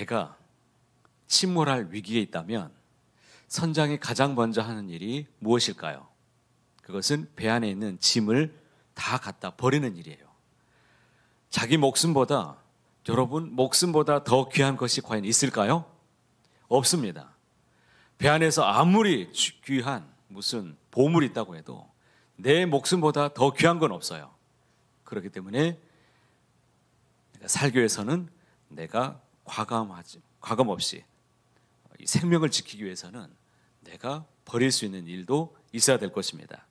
배가 침몰할 위기에 있다면 선장이 가장 먼저 하는 일이 무엇일까요? 그것은 배 안에 있는 짐을 다 갖다 버리는 일이에요. 자기 목숨보다, 여러분 목숨보다 더 귀한 것이 과연 있을까요? 없습니다. 배 안에서 아무리 귀한 무슨 보물이 있다고 해도 내 목숨보다 더 귀한 건 없어요. 그렇기 때문에 살기 위해서는 내가 과감 없이 이 생명을 지키기 위해서는 내가 버릴 수 있는 일도 있어야 될 것입니다.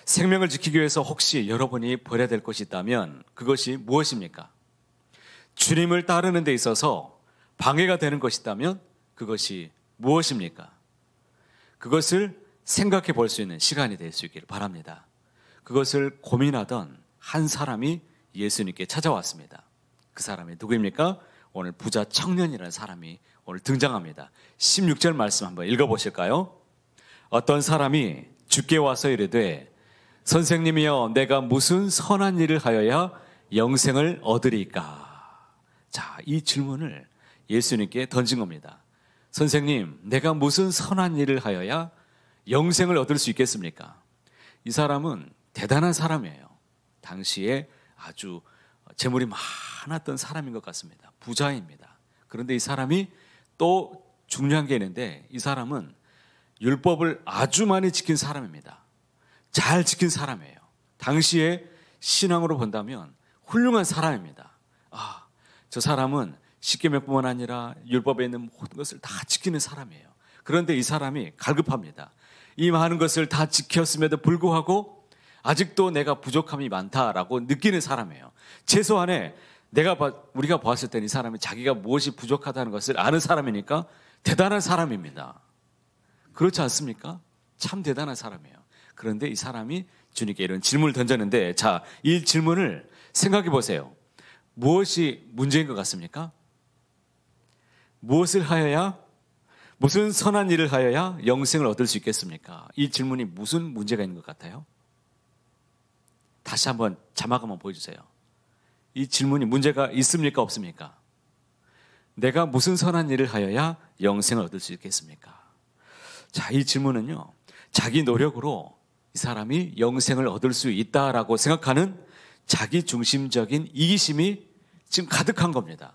생명을 지키기 위해서 혹시 여러분이 버려야 될 것이 있다면 그것이 무엇입니까? 주님을 따르는 데 있어서 방해가 되는 것이 있다면 그것이 무엇입니까? 그것을 생각해 볼 수 있는 시간이 될 수 있기를 바랍니다. 그것을 고민하던 한 사람이 예수님께 찾아왔습니다. 그 사람이 누구입니까? 오늘 부자 청년이라는 사람이 오늘 등장합니다. 16절 말씀 한번 읽어보실까요? 어떤 사람이 주께 와서 이르되 선생님이여 내가 무슨 선한 일을 하여야 영생을 얻으리까? 자, 이 질문을 예수님께 던진 겁니다. 선생님, 내가 무슨 선한 일을 하여야 영생을 얻을 수 있겠습니까? 이 사람은 대단한 사람이에요. 당시에 아주 재물이 많았던 사람인 것 같습니다. 부자입니다. 그런데 이 사람이 또 중요한 게 있는데 이 사람은 율법을 아주 많이 지킨 사람입니다. 잘 지킨 사람이에요. 당시에 신앙으로 본다면 훌륭한 사람입니다. 저 사람은 십계명뿐만 아니라 율법에 있는 모든 것을 다 지키는 사람이에요. 그런데 이 사람이 갈급합니다. 이 많은 것을 다 지켰음에도 불구하고 아직도 내가 부족함이 많다라고 느끼는 사람이에요. 최소한에 우리가 봤을 때는 이 사람이 자기가 무엇이 부족하다는 것을 아는 사람이니까 대단한 사람입니다. 그렇지 않습니까? 참 대단한 사람이에요. 그런데 이 사람이 주님께 이런 질문을 던졌는데, 자, 이 질문을 생각해 보세요. 무엇이 문제인 것 같습니까? 무슨 선한 일을 하여야 영생을 얻을 수 있겠습니까? 이 질문이 무슨 문제가 있는 것 같아요? 다시 한번 자막 한번 보여주세요. 이 질문이 문제가 있습니까? 없습니까? 내가 무슨 선한 일을 하여야 영생을 얻을 수 있겠습니까? 자, 이 질문은요, 자기 노력으로 이 사람이 영생을 얻을 수 있다라고 생각하는 자기 중심적인 이기심이 지금 가득한 겁니다.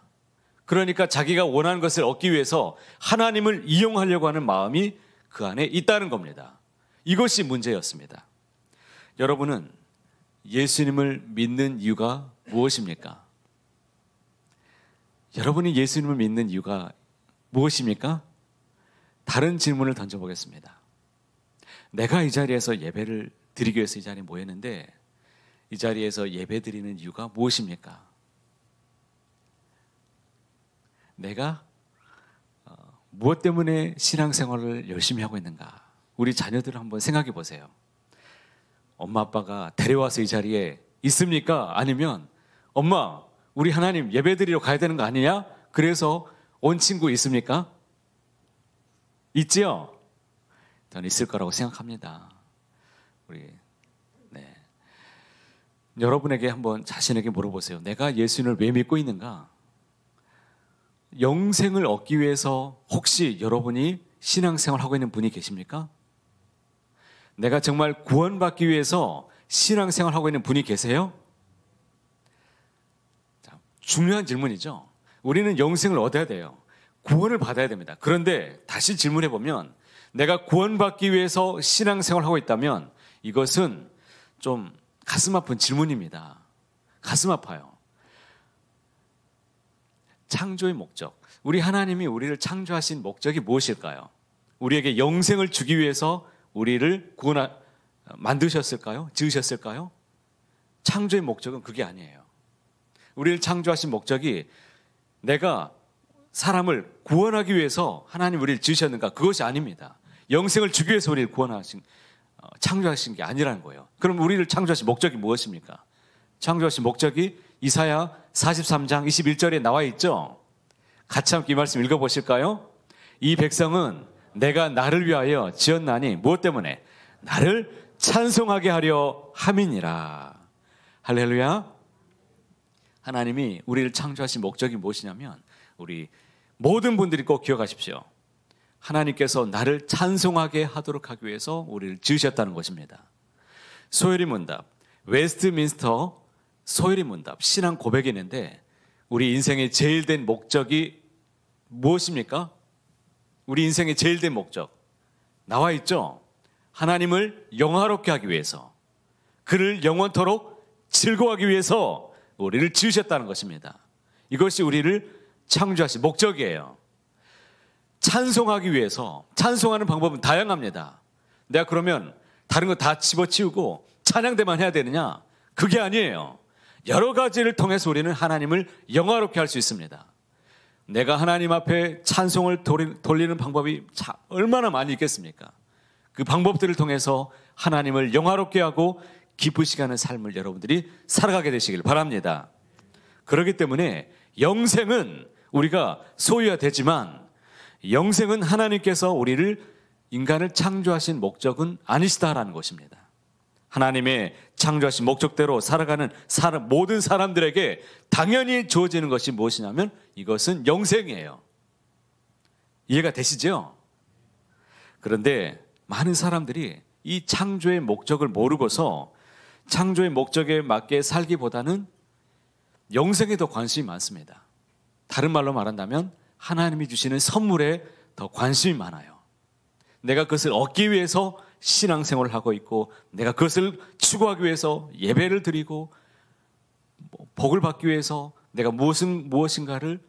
그러니까 자기가 원하는 것을 얻기 위해서 하나님을 이용하려고 하는 마음이 그 안에 있다는 겁니다. 이것이 문제였습니다. 여러분은 예수님을 믿는 이유가 무엇입니까? 여러분이 예수님을 믿는 이유가 무엇입니까? 다른 질문을 던져보겠습니다. 내가 이 자리에서 예배를 드리기 위해서 이 자리에 모였는데 이 자리에서 예배 드리는 이유가 무엇입니까? 내가 무엇 때문에 신앙생활을 열심히 하고 있는가? 우리 자녀들을 한번 생각해 보세요. 엄마 아빠가 데려와서 이 자리에 있습니까? 아니면 엄마, 우리 하나님 예배 드리러 가야 되는 거 아니냐? 그래서 온 친구 있습니까? 있지요? 저는 있을 거라고 생각합니다. 여러분에게 한번 자신에게 물어보세요. 내가 예수님을 왜 믿고 있는가? 영생을 얻기 위해서 혹시 여러분이 신앙생활을 하고 있는 분이 계십니까? 내가 정말 구원받기 위해서 신앙생활을 하고 있는 분이 계세요? 자, 중요한 질문이죠. 우리는 영생을 얻어야 돼요. 구원을 받아야 됩니다. 그런데 다시 질문해 보면 내가 구원받기 위해서 신앙생활을 하고 있다면 이것은 좀 가슴 아픈 질문입니다. 가슴 아파요. 창조의 목적. 우리 하나님이 우리를 창조하신 목적이 무엇일까요? 우리에게 영생을 주기 위해서 우리를 만드셨을까요? 지으셨을까요? 창조의 목적은 그게 아니에요. 우리를 창조하신 목적이 내가 사람을 구원하기 위해서 하나님 우리를 지으셨는가? 그것이 아닙니다. 영생을 주기 위해서 우리를 창조하신 게 아니라는 거예요. 그럼 우리를 창조하신 목적이 무엇입니까? 창조하신 목적이 이사야 43장 21절에 나와 있죠? 같이 함께 이 말씀 읽어보실까요? 이 백성은 내가 나를 위하여 지었나니 무엇 때문에? 나를 찬송하게 하려 함이니라. 할렐루야. 하나님이 우리를 창조하신 목적이 무엇이냐면 우리 모든 분들이 꼭 기억하십시오. 하나님께서 나를 찬송하게 하도록 하기 위해서 우리를 지으셨다는 것입니다. 소요리 문답, 웨스트민스터 소요리 문답, 신앙 고백이 있는데 우리 인생의 제일 된 목적이 무엇입니까? 우리 인생의 제일 된 목적 나와 있죠? 하나님을 영화롭게 하기 위해서, 그를 영원토록 즐거워하기 위해서 우리를 지으셨다는 것입니다. 이것이 우리를 창조하신 목적이에요. 찬송하기 위해서, 찬송하는 방법은 다양합니다. 내가 그러면 다른 거 다 집어치우고 찬양대만 해야 되느냐? 그게 아니에요. 여러 가지를 통해서 우리는 하나님을 영화롭게 할 수 있습니다. 내가 하나님 앞에 찬송을 돌리는 방법이 얼마나 많이 있겠습니까? 그 방법들을 통해서 하나님을 영화롭게 하고 기쁘시게 하는 삶을 여러분들이 살아가게 되시길 바랍니다. 그렇기 때문에 영생은 우리가 소유가 되지만 영생은 하나님께서 우리를, 인간을 창조하신 목적은 아니시다라는 것입니다. 하나님의 창조하신 목적대로 살아가는 모든 사람들에게 당연히 주어지는 것이 무엇이냐면 이것은 영생이에요. 이해가 되시죠? 그런데 많은 사람들이 이 창조의 목적을 모르고서 창조의 목적에 맞게 살기보다는 영생에 더 관심이 많습니다. 다른 말로 말한다면 하나님이 주시는 선물에 더 관심이 많아요. 내가 그것을 얻기 위해서 신앙생활을 하고 있고, 내가 그것을 추구하기 위해서 예배를 드리고, 복을 받기 위해서 내가 무엇인가를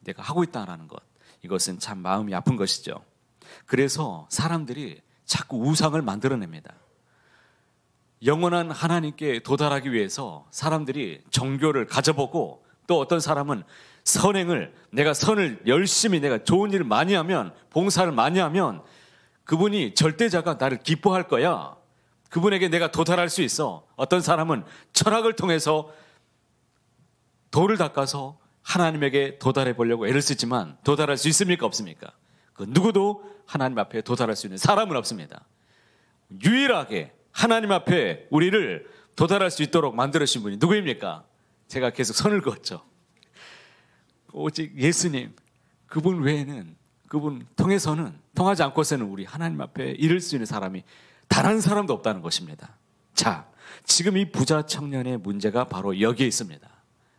내가 하고 있다는 것, 이것은 참 마음이 아픈 것이죠. 그래서 사람들이 자꾸 우상을 만들어냅니다. 영원한 하나님께 도달하기 위해서 사람들이 종교를 가져보고, 또 어떤 사람은 선행을, 내가 선을 열심히, 내가 좋은 일을 많이 하면, 봉사를 많이 하면 그분이 절대자가 나를 기뻐할 거야. 그분에게 내가 도달할 수 있어. 어떤 사람은 철학을 통해서 돌을 닦아서 하나님에게 도달해 보려고 애를 쓰지만 도달할 수 있습니까? 없습니까? 그 누구도 하나님 앞에 도달할 수 있는 사람은 없습니다. 유일하게 하나님 앞에 우리를 도달할 수 있도록 만들어주신 분이 누구입니까? 제가 계속 선을 그었죠. 오직 예수님, 그분 외에는, 그분 통하지 않고서는 우리 하나님 앞에 이를 수 있는 사람이 단 한 사람도 없다는 것입니다. 자, 지금 이 부자 청년의 문제가 바로 여기에 있습니다.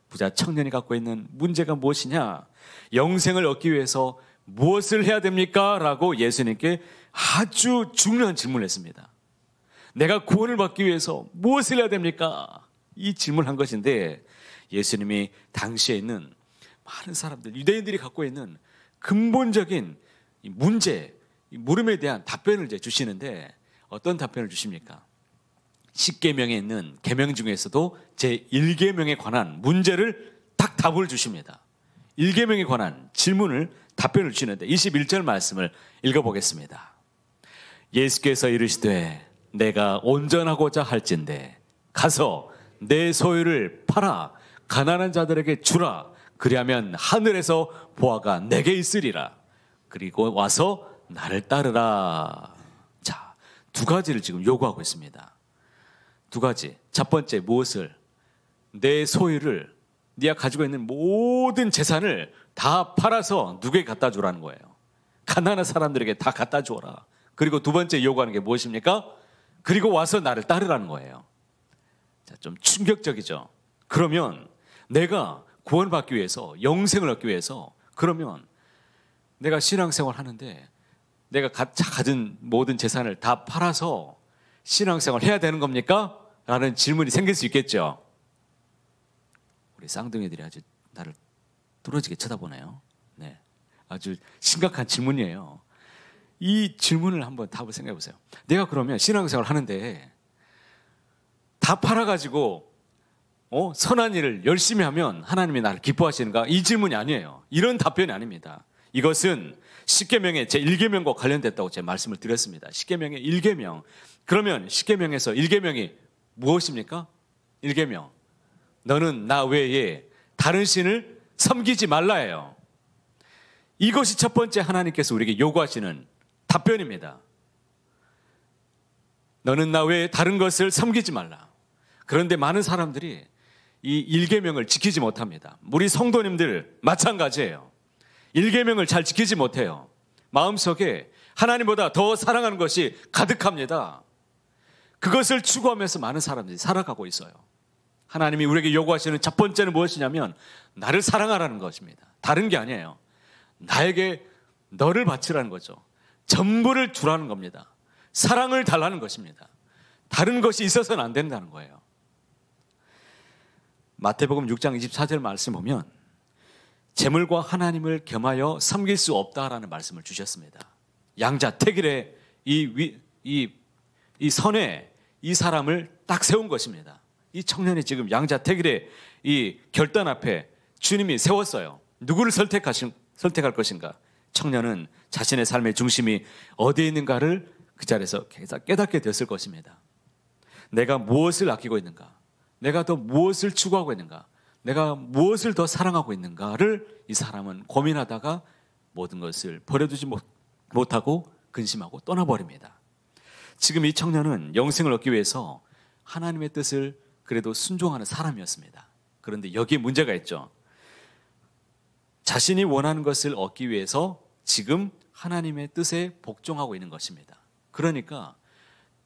부자 청년이 갖고 있는 문제가 무엇이냐? 영생을 얻기 위해서 무엇을 해야 됩니까? 라고 예수님께 아주 중요한 질문을 했습니다. 내가 구원을 받기 위해서 무엇을 해야 됩니까? 이 질문을 한 것인데, 예수님이 당시에 있는 많은 사람들, 유대인들이 갖고 있는 근본적인 문제, 물음에 대한 답변을 이제 주시는데, 어떤 답변을 주십니까? 10계명에 있는 계명 중에서도 제1계명에 관한 문제를 딱 답을 주십니다. 1계명에 관한 질문을, 답변을 주시는데 21절 말씀을 읽어보겠습니다. 예수께서 이르시되 내가 온전하고자 할진대 가서 내 소유를 팔아 가난한 자들에게 주라. 그리하면 하늘에서 보화가 내게 있으리라. 그리고 와서 나를 따르라. 자, 두 가지를 지금 요구하고 있습니다. 두 가지. 첫 번째, 무엇을? 내 소유를, 네가 가지고 있는 모든 재산을 다 팔아서 누구에게 갖다 주라는 거예요. 가난한 사람들에게 다 갖다 주어라. 그리고 두 번째 요구하는 게 무엇입니까? 그리고 와서 나를 따르라는 거예요. 자, 좀 충격적이죠. 그러면 내가 구원받기 위해서, 영생을 얻기 위해서, 그러면 내가 신앙생활 하는데 내가 가진 모든 재산을 다 팔아서 신앙생활 해야 되는 겁니까? 라는 질문이 생길 수 있겠죠. 우리 쌍둥이들이 아주 나를 뚫어지게 쳐다보네요. 네, 아주 심각한 질문이에요. 이 질문을 한번 답을 생각해 보세요. 내가 그러면 신앙생활 하는데 다 팔아가지고 선한 일을 열심히 하면 하나님이 나를 기뻐하시는가? 이 질문이 아니에요. 이런 답변이 아닙니다. 이것은 10계명의 제1계명과 관련됐다고 제가 말씀을 드렸습니다. 10계명의 1계명. 그러면 10계명에서 1계명이 무엇입니까? 1계명. 너는 나 외에 다른 신을 섬기지 말라예요. 이것이 첫 번째 하나님께서 우리에게 요구하시는 답변입니다. 너는 나 외에 다른 것을 섬기지 말라. 그런데 많은 사람들이 이 1계명을 지키지 못합니다. 우리 성도님들 마찬가지예요. 일계명을 잘 지키지 못해요. 마음속에 하나님보다 더 사랑하는 것이 가득합니다. 그것을 추구하면서 많은 사람들이 살아가고 있어요. 하나님이 우리에게 요구하시는 첫 번째는 무엇이냐면 나를 사랑하라는 것입니다. 다른 게 아니에요. 나에게 너를 바치라는 거죠. 전부를 주라는 겁니다. 사랑을 달라는 것입니다. 다른 것이 있어서는 안 된다는 거예요. 마태복음 6장 24절 말씀 보면 재물과 하나님을 겸하여 섬길 수 없다라는 말씀을 주셨습니다. 양자택일의 이 선에 이 사람을 딱 세운 것입니다. 이 청년이 지금 양자택일의 이 결단 앞에 주님이 세웠어요. 누구를 선택할 것인가? 청년은 자신의 삶의 중심이 어디에 있는가를 그 자리에서 깨닫게 됐을 것입니다. 내가 무엇을 아끼고 있는가? 내가 더 무엇을 추구하고 있는가? 내가 무엇을 더 사랑하고 있는가를 이 사람은 고민하다가 모든 것을 버려두지 못하고 근심하고 떠나버립니다. 지금 이 청년은 영생을 얻기 위해서 하나님의 뜻을 그래도 순종하는 사람이었습니다. 그런데 여기에 문제가 있죠. 자신이 원하는 것을 얻기 위해서 지금 하나님의 뜻에 복종하고 있는 것입니다. 그러니까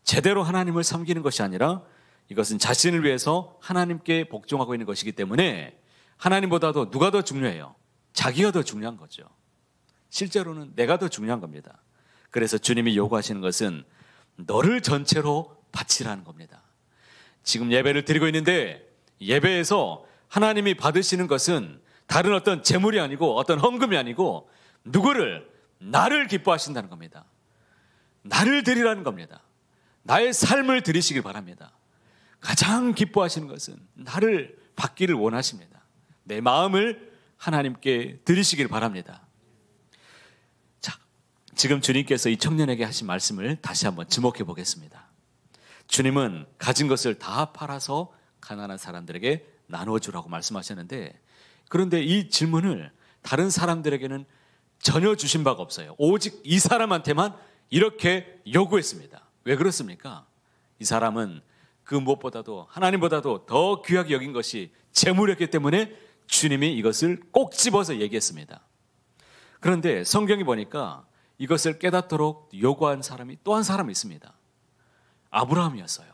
제대로 하나님을 섬기는 것이 아니라 이것은 자신을 위해서 하나님께 복종하고 있는 것이기 때문에 하나님보다도 누가 더 중요해요? 자기가 더 중요한 거죠. 실제로는 내가 더 중요한 겁니다. 그래서 주님이 요구하시는 것은 너를 전체로 바치라는 겁니다. 지금 예배를 드리고 있는데 예배에서 하나님이 받으시는 것은 다른 어떤 재물이 아니고 어떤 헌금이 아니고 누구를? 나를 기뻐하신다는 겁니다. 나를 드리라는 겁니다. 나의 삶을 드리시길 바랍니다. 가장 기뻐하시는 것은 나를 받기를 원하십니다. 내 마음을 하나님께 드리시길 바랍니다. 자, 지금 주님께서 이 청년에게 하신 말씀을 다시 한번 지목해 보겠습니다. 주님은 가진 것을 다 팔아서 가난한 사람들에게 나눠주라고 말씀하셨는데, 그런데 이 질문을 다른 사람들에게는 전혀 주신 바가 없어요. 오직 이 사람한테만 이렇게 요구했습니다. 왜 그렇습니까? 이 사람은 그 무엇보다도 하나님보다도 더 귀하게 여긴 것이 재물이었기 때문에 주님이 이것을 꼭 집어서 얘기했습니다. 그런데 성경이 보니까 이것을 깨닫도록 요구한 사람이 또 한 사람이 있습니다. 아브라함이었어요.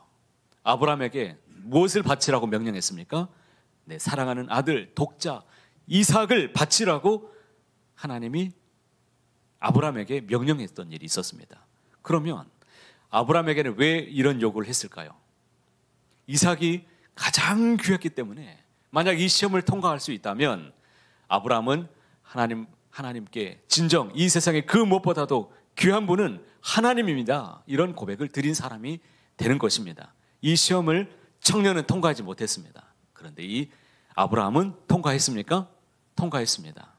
아브라함에게 무엇을 바치라고 명령했습니까? 내 사랑하는 아들 독자 이삭을 바치라고 하나님이 아브라함에게 명령했던 일이 있었습니다. 그러면 아브라함에게는 왜 이런 요구를 했을까요? 이삭이 가장 귀했기 때문에 만약 이 시험을 통과할 수 있다면 아브라함은 하나님께 진정 이 세상에 그 무엇보다도 귀한 분은 하나님입니다. 이런 고백을 드린 사람이 되는 것입니다. 이 시험을 청년은 통과하지 못했습니다. 그런데 이 아브라함은 통과했습니까? 통과했습니다.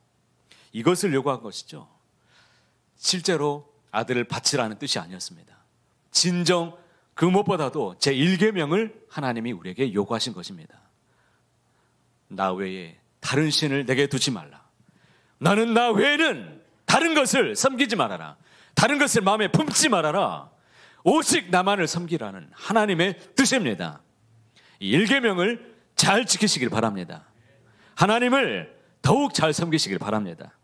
이것을 요구한 것이죠. 실제로 아들을 바치라는 뜻이 아니었습니다. 진정 그 무엇보다도 제1계명을 하나님이 우리에게 요구하신 것입니다. 나 외에 다른 신을 내게 두지 말라. 나는 나 외에는 다른 것을 섬기지 말아라. 다른 것을 마음에 품지 말아라. 오직 나만을 섬기라는 하나님의 뜻입니다. 이 1계명을 잘 지키시길 바랍니다. 하나님을 더욱 잘 섬기시길 바랍니다.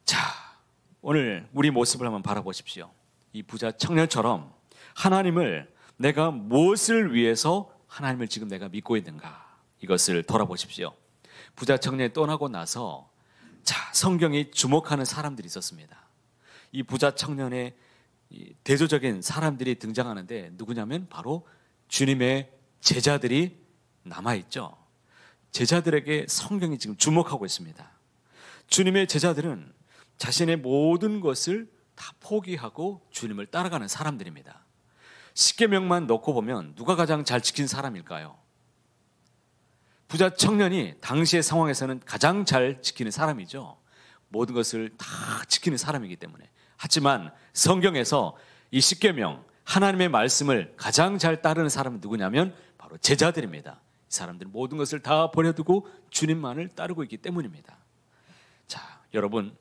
자, 오늘 우리 모습을 한번 바라보십시오. 이 부자 청년처럼 하나님을 내가 무엇을 위해서 하나님을 지금 내가 믿고 있는가, 이것을 돌아보십시오. 부자 청년이 떠나고 나서 자, 성경이 주목하는 사람들이 있었습니다. 이 부자 청년의 대조적인 사람들이 등장하는데 누구냐면 바로 주님의 제자들이 남아있죠. 제자들에게 성경이 지금 주목하고 있습니다. 주님의 제자들은 자신의 모든 것을 다 포기하고 주님을 따라가는 사람들입니다. 10계명만 놓고 보면 누가 가장 잘 지킨 사람일까요? 부자 청년이 당시의 상황에서는 가장 잘 지키는 사람이죠. 모든 것을 다 지키는 사람이기 때문에. 하지만 성경에서 이 10계명 하나님의 말씀을 가장 잘 따르는 사람은 누구냐면 바로 제자들입니다. 이 사람들은 모든 것을 다 버려두고 주님만을 따르고 있기 때문입니다. 자, 여러분,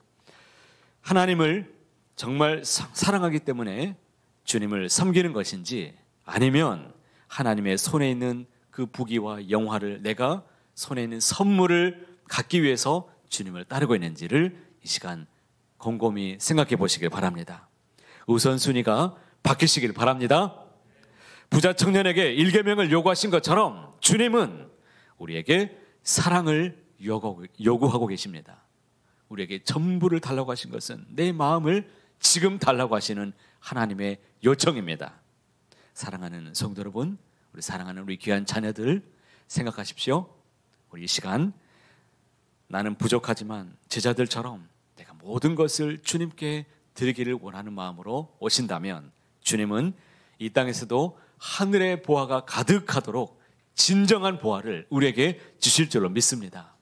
하나님을 정말 사랑하기 때문에 주님을 섬기는 것인지, 아니면 하나님의 손에 있는 그 부귀와 영화를, 내가 손에 있는 선물을 갖기 위해서 주님을 따르고 있는지를 이 시간 곰곰이 생각해 보시길 바랍니다. 우선순위가 바뀌시길 바랍니다. 부자 청년에게 1계명을 요구하신 것처럼 주님은 우리에게 사랑을 요구하고 계십니다. 우리에게 전부를 달라고 하신 것은 내 마음을 지금 달라고 하시는 하나님의 요청입니다. 사랑하는 성도 여러분, 우리 사랑하는 우리 귀한 자녀들 생각하십시오. 우리 이 시간 나는 부족하지만 제자들처럼 내가 모든 것을 주님께 드리기를 원하는 마음으로 오신다면 주님은 이 땅에서도 하늘의 보화가 가득하도록 진정한 보화를 우리에게 주실 줄로 믿습니다.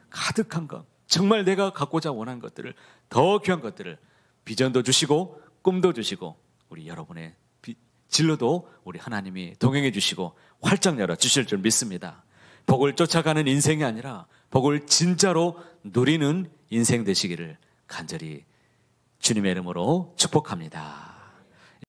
가득한 것, 정말 내가 갖고자 원하는 것들을, 더 귀한 것들을, 비전도 주시고 꿈도 주시고 우리 여러분의 진로도 우리 하나님이 동행해 주시고 활짝 열어 주실 줄 믿습니다. 복을 쫓아가는 인생이 아니라 복을 진짜로 누리는 인생 되시기를 간절히 주님의 이름으로 축복합니다.